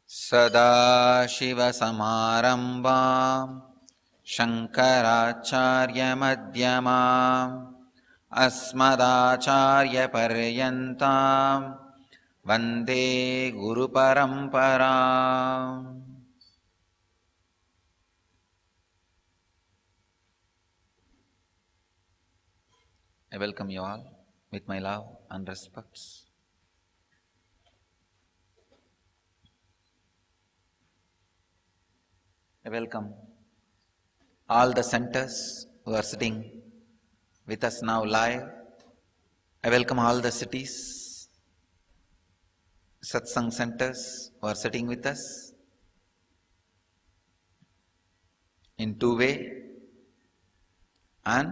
सदाशिवसमारम्भां शङ्कराचार्यमध्यमाम् अस्मदाचार्यपर्यन्तां वन्दे गुरुपरम्पराम्. I welcome you all with my love and respects. I welcome all the centers who are sitting with us now live. I welcome all the cities, satsang centers who are sitting with us in two-way, and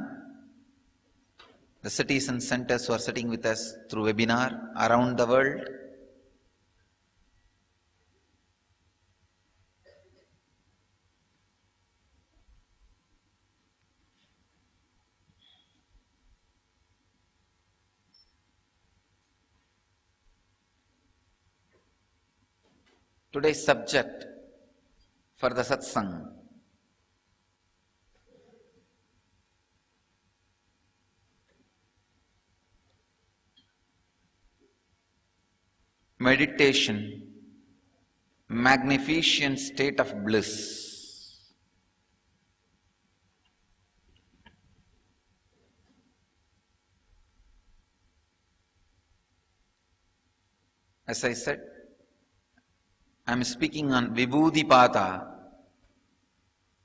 the cities and centers who are sitting with us through webinar around the world. Today's subject for the satsang: meditation, magnificent state of bliss. As I said, I am speaking on Vibhudipada,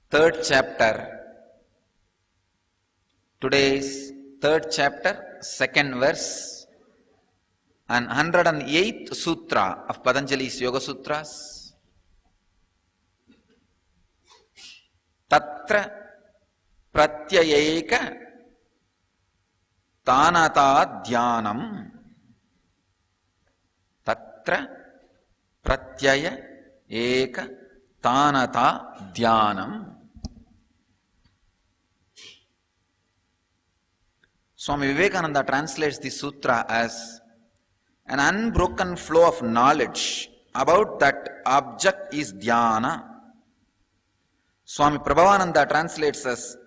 third chapter. Today's third chapter, second verse, and 108th sutra of Patanjali's Yoga Sutras. Tatra pratyayeka tanata dhyanam. Tatra pratyaya eka tanata dhyanam. Swami Vivekananda translates this sutra as an unbroken flow of knowledge about that object is dhyana. Swami Prabhavananda translates as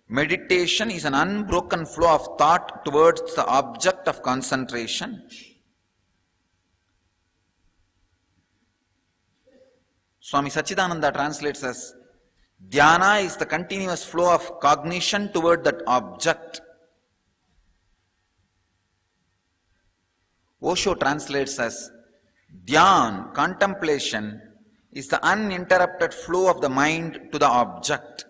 meditation is an unbroken flow of thought towards the object of concentration. Swami Sachidananda translates as dhyana is the continuous flow of cognition toward that object. Osho translates as dhyan, contemplation, is the uninterrupted flow of the mind to the object.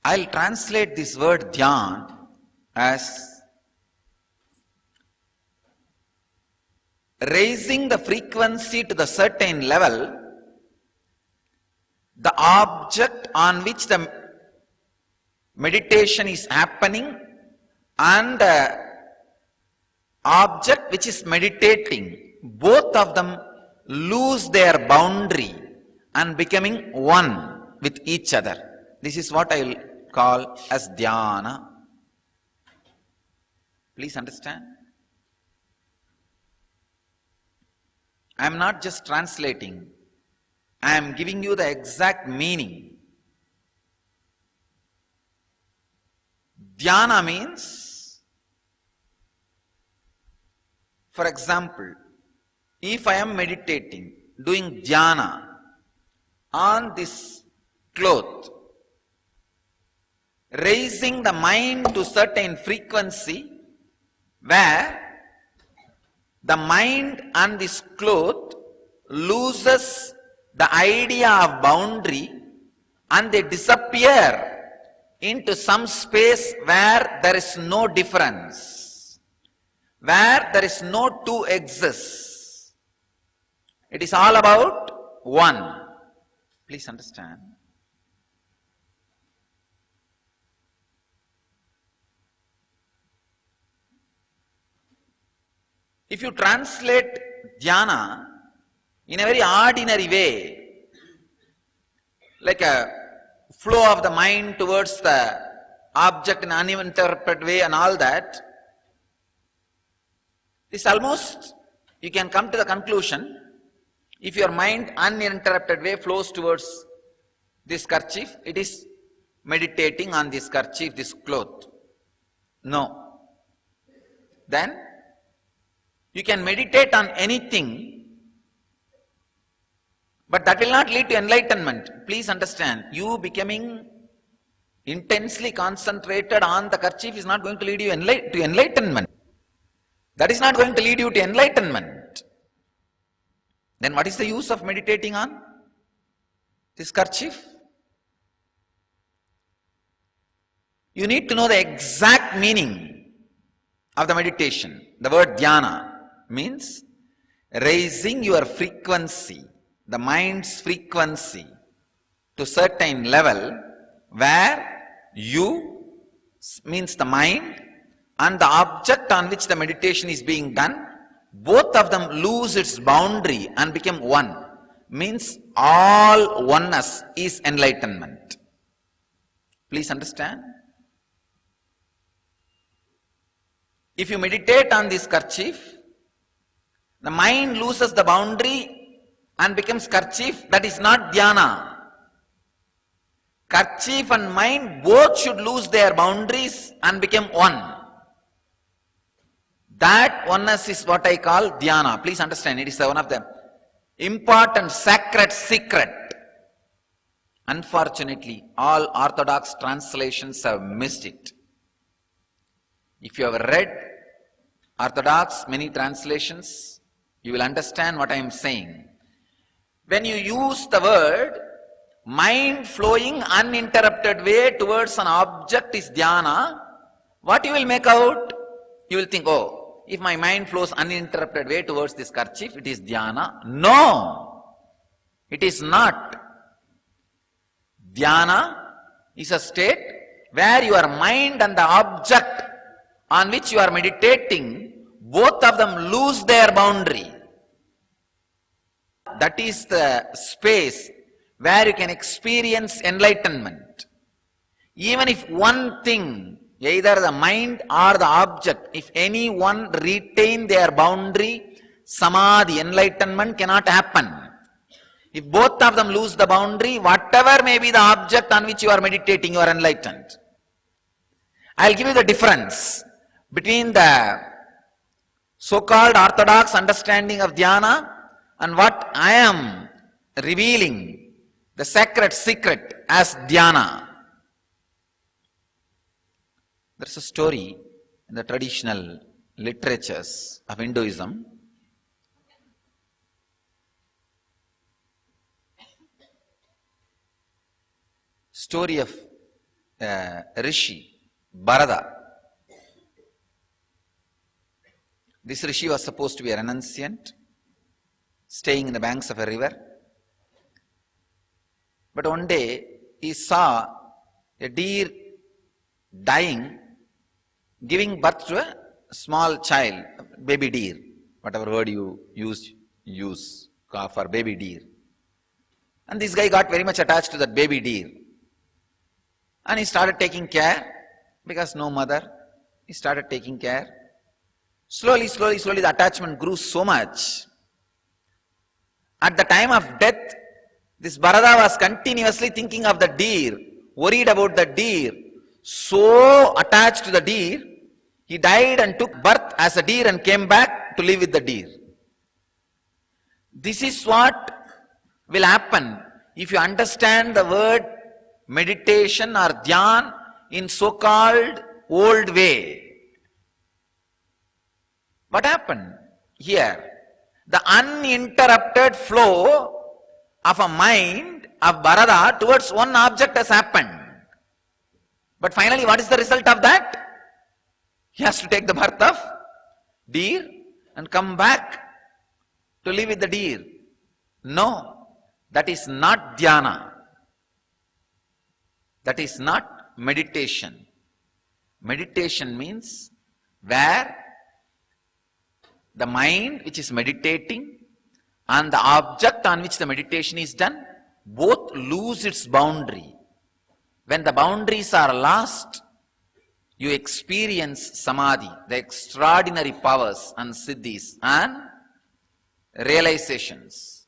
I'll translate this word dhyan as raising the frequency to the certain level, the object on which the meditation is happening and the object which is meditating, both of them lose their boundary and becoming one with each other. This is what I will call as dhyana. Please understand. I am not just translating. I am giving you the exact meaning. Dhyana means, for example, if I am meditating, doing dhyana on this cloth, raising the mind to certain frequency where the mind and this cloth loses the idea of boundary and they disappear into some space where there is no difference, where there is no two exists. It is all about one. Please understand. If you translate dhyana in a very ordinary way, like a flow of the mind towards the object in uninterrupted way and all that, this almost, you can come to the conclusion, if your mind uninterrupted way flows towards this kerchief, it is meditating on this kerchief, this cloth. No. Then, you can meditate on anything, but that will not lead to enlightenment. Please understand, you becoming intensely concentrated on the kerchief is not going to lead you to enlightenment. That is not going to lead you to enlightenment. Then what is the use of meditating on this kerchief? You need to know the exact meaning of the meditation. The word dhyana means raising your frequency, the mind's frequency, to certain level where you, means the mind, and the object on which the meditation is being done, both of them lose its boundary and become one. Means all oneness is enlightenment. Please understand. If you meditate on this kerchief, the mind loses the boundary and becomes kerchief. That is not dhyana. Kerchief and mind both should lose their boundaries and become one. That oneness is what I call dhyana. Please understand, it is one of the important sacred secret. Unfortunately, all orthodox translations have missed it. If you have read orthodox many translations, you will understand what I am saying. When you use the word mind flowing uninterrupted way towards an object is dhyana, what you will make out? You will think, oh, if my mind flows uninterrupted way towards this kerchief, it is dhyana. No, it is not. Dhyana is a state where your mind and the object on which you are meditating, both of them lose their boundary. That is the space where you can experience enlightenment. Even if one thing, either the mind or the object, if any one retain their boundary, samadhi, enlightenment cannot happen. If both of them lose the boundary, whatever may be the object on which you are meditating, you are enlightened. I will give you the difference between the so-called orthodox understanding of dhyana and what I am revealing, the sacred secret as dhyana. There is a story in the traditional literatures of Hinduism. Story of Rishi, Bharata. This Rishi was supposed to be a renunciant, staying in the banks of a river. But one day, he saw a deer dying, giving birth to a small child, baby deer, whatever word you use for baby deer. And this guy got very much attached to that baby deer. And he started taking care, because no mother, he started taking care. Slowly, the attachment grew so much. At the time of death, this Bharata was continuously thinking of the deer, worried about the deer, so attached to the deer, he died and took birth as a deer and came back to live with the deer. This is what will happen if you understand the word meditation or dhyan in so-called old way. What happened here? The uninterrupted flow of a mind of Bharata towards one object has happened. But finally, what is the result of that? He has to take the birth of deer and come back to live with the deer. No, that is not dhyana. That is not meditation. Meditation means where the mind which is meditating and the object on which the meditation is done, both lose its boundary. When the boundaries are lost, you experience samadhi, the extraordinary powers and siddhis and realizations.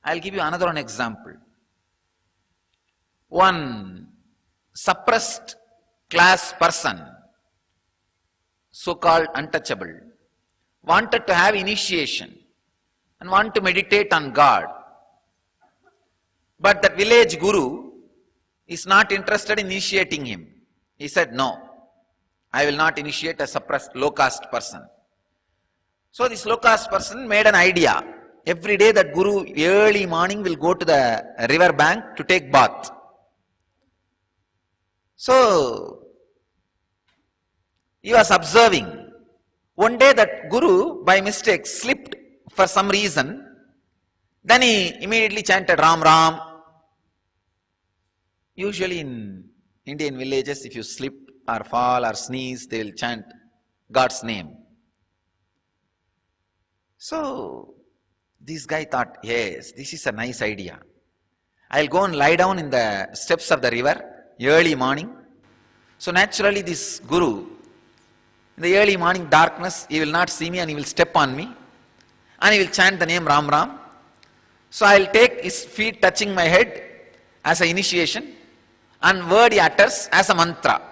I'll give you another one example. One suppressed class person, so-called untouchable, wanted to have initiation and want to meditate on God. But the village guru is not interested in initiating him. He said, no, I will not initiate a suppressed low caste person. So this low caste person made an idea. Every day that guru early morning will go to the river bank to take bath. So he was observing. One day that guru by mistake slipped for some reason. Then he immediately chanted Ram Ram. Usually in Indian villages, if you slip or fall or sneeze, they will chant God's name. So this guy thought, yes, this is a nice idea. I'll go and lie down in the steps of the river early morning. So naturally this guru, in the early morning darkness, he will not see me and he will step on me and he will chant the name Ram Ram. So I'll take his feet touching my head as an initiation and word he utters as a mantra.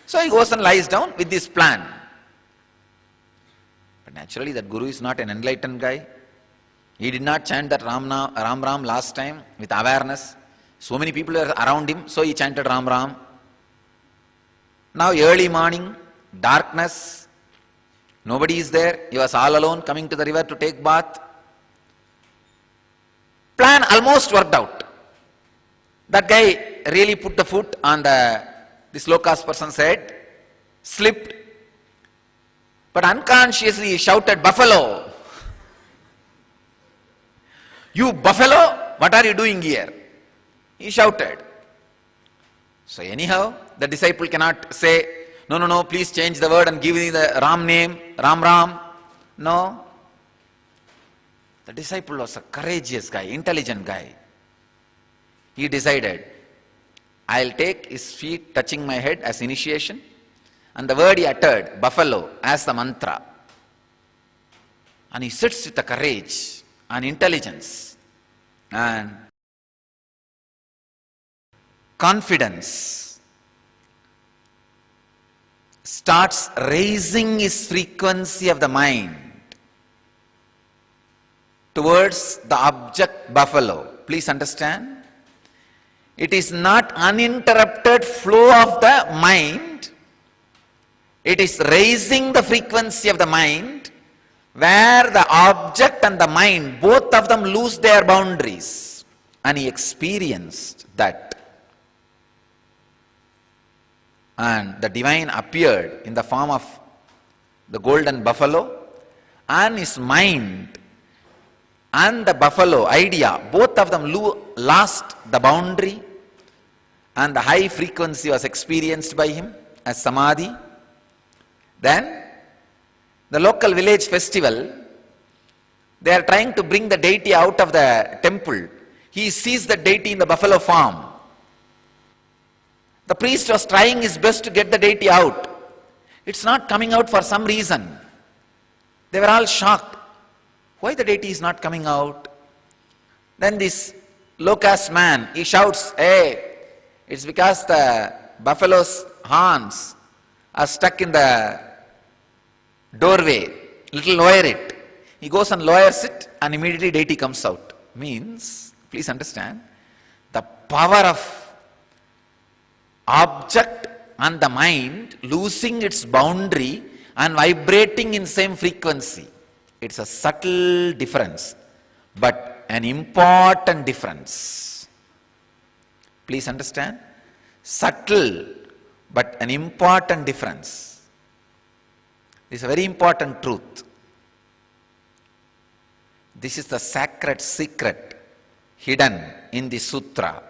So he goes and lies down with this plan. But naturally that guru is not an enlightened guy. He did not chant that Ram Ram last time with awareness. So many people were around him, so he chanted Ram Ram. Now early morning, darkness, nobody is there. He was all alone coming to the river to take bath. Plan almost worked out. That guy really put the foot on this low caste person's head, slipped, but unconsciously he shouted, "Buffalo! You buffalo, what are you doing here?" He shouted. So anyhow, the disciple cannot say, no, please change the word and give me the Ram name, Ram Ram. No. The disciple was a courageous guy, intelligent guy. He decided, I'll take his feet touching my head as initiation and the word he uttered, buffalo, as the mantra. And he sits with the courage and intelligence and confidence, starts raising his frequency of the mind towards the object buffalo. Please understand, it is not uninterrupted flow of the mind. It is raising the frequency of the mind where the object and the mind, both of them lose their boundaries. And he experienced that. And the divine appeared in the form of the golden buffalo, and his mind and the buffalo idea, both of them lost the boundary, and the high frequency was experienced by him as samadhi. Then the local village festival, they are trying to bring the deity out of the temple. He sees the deity in the buffalo form. The priest was trying his best to get the deity out. It's not coming out for some reason. They were all shocked. Why the deity is not coming out? Then this low caste man, he shouts, "Hey, it's because the buffalo's horns are stuck in the doorway. Little lower it." He goes and lowers it and immediately deity comes out. Means, please understand, the power of object and the mind losing its boundary and vibrating in same frequency. It's a subtle difference, but an important difference. Please understand, subtle but an important difference. This is a very important truth. This is the sacred secret hidden in the sutra,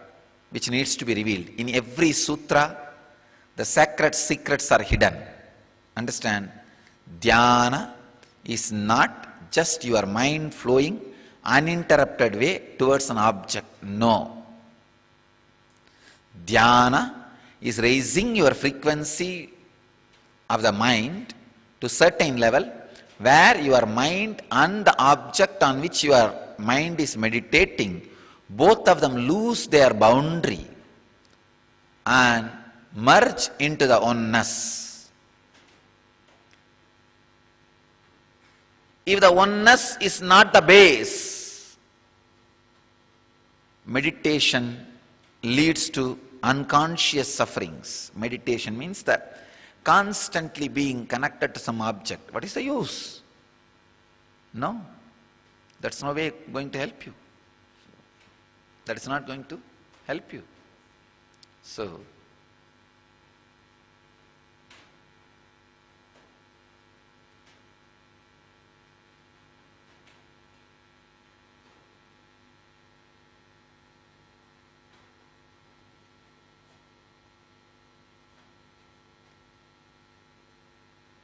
which needs to be revealed. In every sutra, the sacred secrets are hidden. Understand? Dhyana is not just your mind flowing uninterrupted way towards an object. No. Dhyana is raising your frequency of the mind to certain level where your mind and the object on which your mind is meditating, both of them lose their boundary and merge into the oneness. If the oneness is not the base, meditation leads to unconscious sufferings. Meditation means that constantly being connected to some object. What is the use? No. That's no way going to help you. That is not going to help you. So,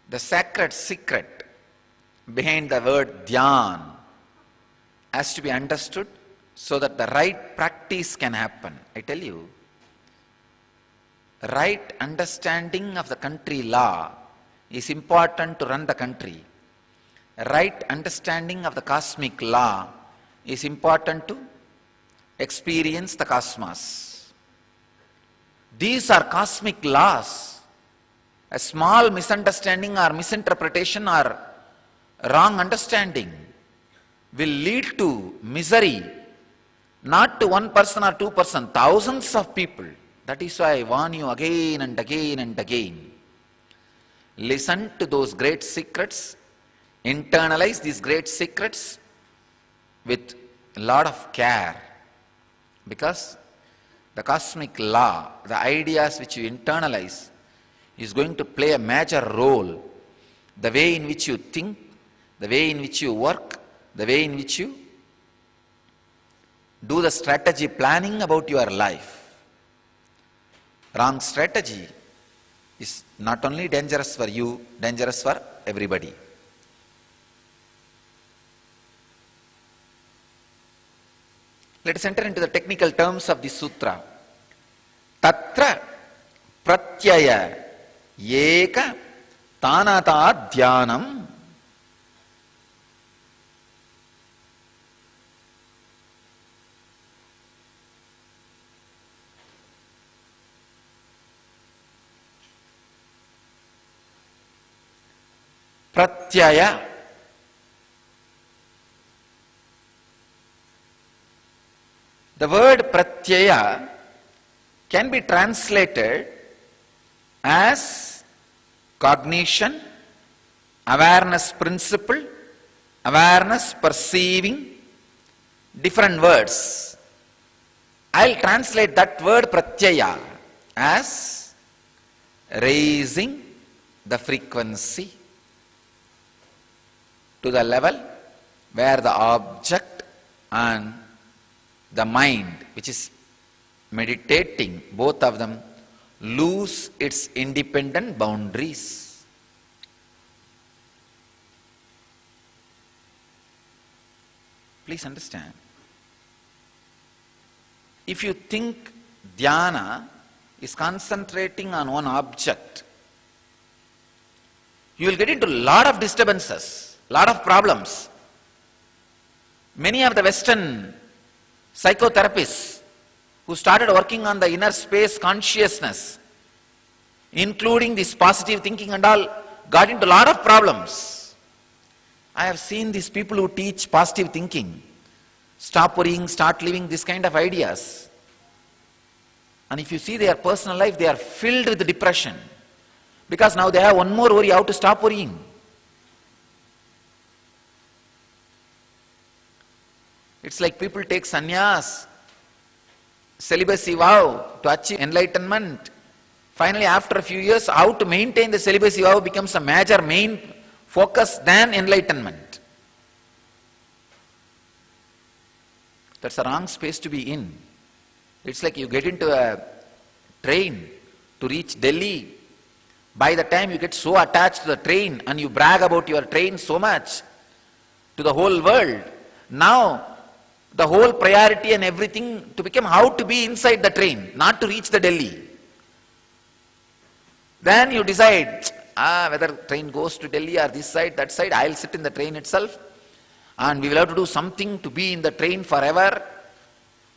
the sacred secret behind the word dhyan has to be understood so that the right practice can happen. I tell you, right understanding of the country law is important to run the country. Right understanding of the cosmic law is important to experience the cosmos. These are cosmic laws. A small misunderstanding or misinterpretation or wrong understanding will lead to misery, not to one person or 2%, thousands of people. That is why I warn you again and again and again. Listen to those great secrets, internalize these great secrets with a lot of care, because the cosmic law, the ideas which you internalize, is going to play a major role. The way in which you think, the way in which you work, the way in which you do the strategy planning about your life. Wrong strategy is not only dangerous for you, dangerous for everybody. Let us enter into the technical terms of this sutra. Tatra pratyaya eka tanata dhyanam pratyaya. The word pratyaya can be translated as cognition, awareness principle, awareness perceiving, different words. I'll translate that word pratyaya as raising the frequency to the level where the object and the mind, which is meditating, both of them lose its independent boundaries. Please understand. If you think dhyana is concentrating on one object, you will get into a lot of disturbances, lot of problems. Many of the Western psychotherapists who started working on the inner space consciousness, including this positive thinking and all, got into a lot of problems. I have seen these people who teach positive thinking, stop worrying, start living, this kind of ideas. And if you see their personal life, they are filled with depression, because now they have one more worry, how to stop worrying. It's like people take sannyas, celibacy vow to achieve enlightenment. Finally, after a few years, how to maintain the celibacy vow becomes a major main focus than enlightenment. That's a wrong space to be in. It's like you get into a train to reach Delhi. By the time you get so attached to the train and you brag about your train so much to the whole world, now the whole priority and everything to become how to be inside the train, not to reach the Delhi. Then you decide, whether train goes to Delhi or this side, that side, I'll sit in the train itself. And we will have to do something to be in the train forever.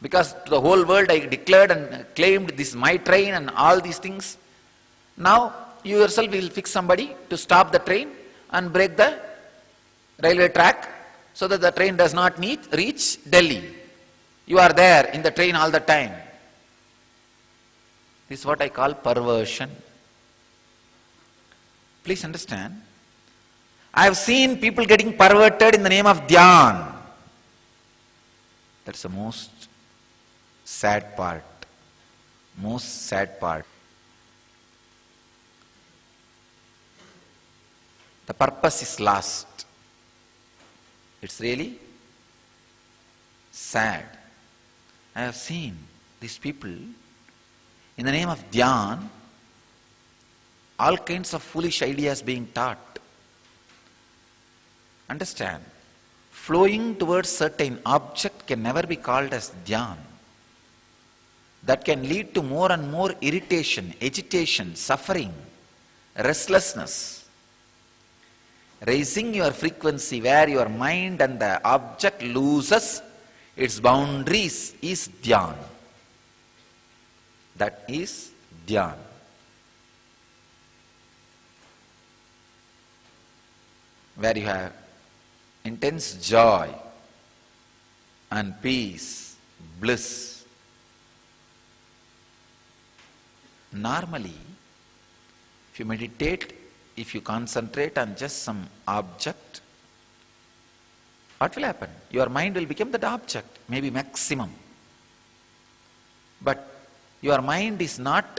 Because to the whole world I declared and claimed this is my train and all these things. Now you yourself will fix somebody to stop the train and break the railway track so that the train does not reach Delhi. You are there in the train all the time. This is what I call perversion. Please understand. I have seen people getting perverted in the name of Dhyan. That's the most sad part. Most sad part. The purpose is lost. It's really sad. I have seen these people, in the name of Dhyan, all kinds of foolish ideas being taught. Understand, flowing towards certain object can never be called as Dhyan. That can lead to more and more irritation, agitation, suffering, restlessness. Raising your frequency where your mind and the object loses its boundaries is Dhyan. That is Dhyan. Where you have intense joy and peace, bliss. Normally, if you meditate, if you concentrate on just some object, what will happen? Your mind will become that object, maybe maximum. But your mind is not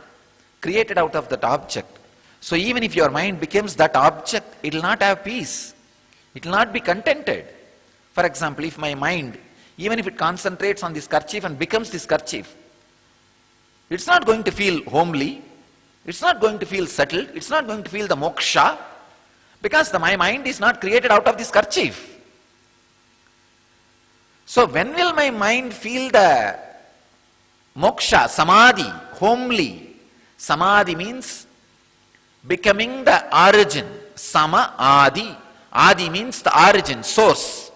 created out of that object. So even if your mind becomes that object, it will not have peace. It will not be contented. For example, if my mind, even if it concentrates on this kerchief and becomes this kerchief, it's not going to feel homely, it's not going to feel settled, it's not going to feel the moksha, because my mind is not created out of this kerchief. So when will my mind feel the moksha, samadhi, homely? Samadhi means becoming the origin. Sama, adi. Adi means the origin, source.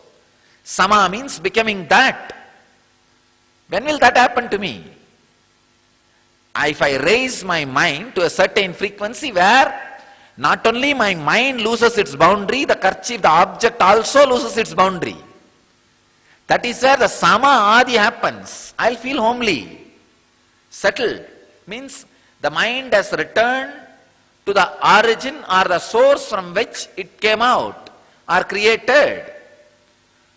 Sama means becoming that. When will that happen to me? If I raise my mind to a certain frequency where not only my mind loses its boundary, the kerchief, the object also loses its boundary. That is where the sama adi happens. I'll feel homely, settled. Means the mind has returned to the origin or the source from which it came out or created.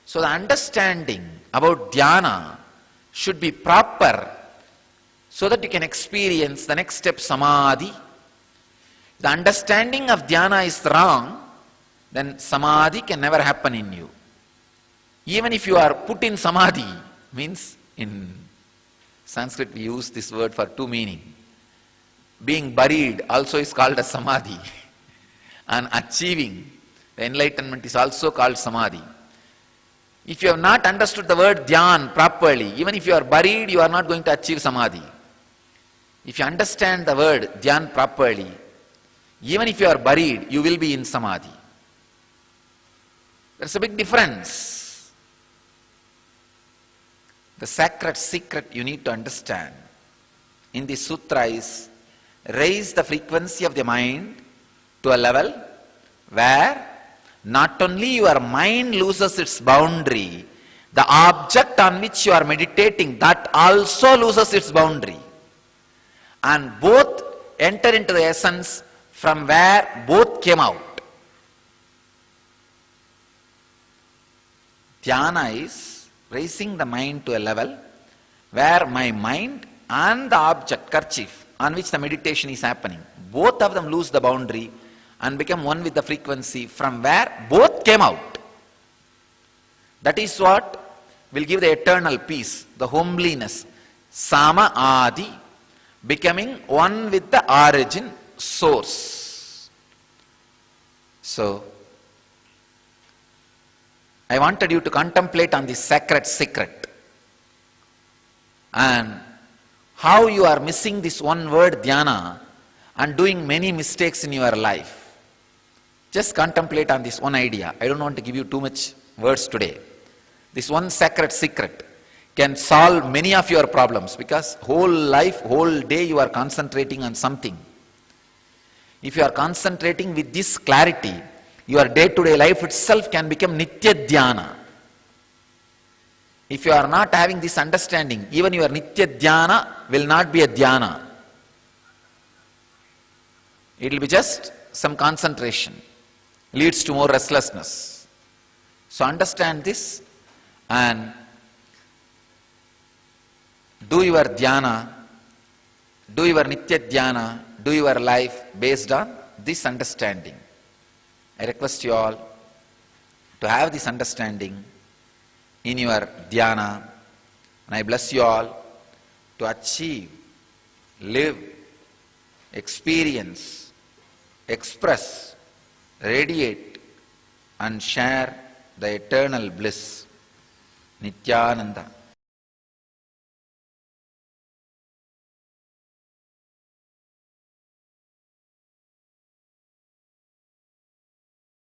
So the understanding about dhyana should be proper so that you can experience the next step, samadhi. The understanding of dhyana is wrong, then samadhi can never happen in you. Even if you are put in samadhi, means in Sanskrit we use this word for two meanings. Being buried also is called as samadhi. And achieving the enlightenment is also called samadhi. If you have not understood the word dhyan properly, even if you are buried, you are not going to achieve samadhi. If you understand the word dhyan properly, even if you are buried, you will be in samadhi. There's a big difference. The sacred secret you need to understand in this sutra is raise the frequency of the mind to a level where not only your mind loses its boundary, the object on which you are meditating, that also loses its boundary. And both enter into the essence from where both came out. Dhyana is raising the mind to a level where my mind and the object, kerchief, on which the meditation is happening, both of them lose the boundary and become one with the frequency from where both came out. That is what will give the eternal peace, the homeliness, sama adi, becoming one with the origin, source. So, I wanted you to contemplate on this sacred secret and how you are missing this one word dhyana and doing many mistakes in your life. Just contemplate on this one idea. I don't want to give you too much words today. This one sacred secret can solve many of your problems, because whole life, whole day you are concentrating on something. If you are concentrating with this clarity, your day-to-day life itself can become Nitya Dhyana. If you are not having this understanding, even your Nitya Dhyana will not be a Dhyana. It will be just some concentration. Leads to more restlessness. So understand this and do your dhyana, do your Nitya Dhyana, do your life based on this understanding. I request you all to have this understanding in your dhyana, and I bless you all to achieve, live, experience, express, radiate and share the eternal bliss. Nityananda.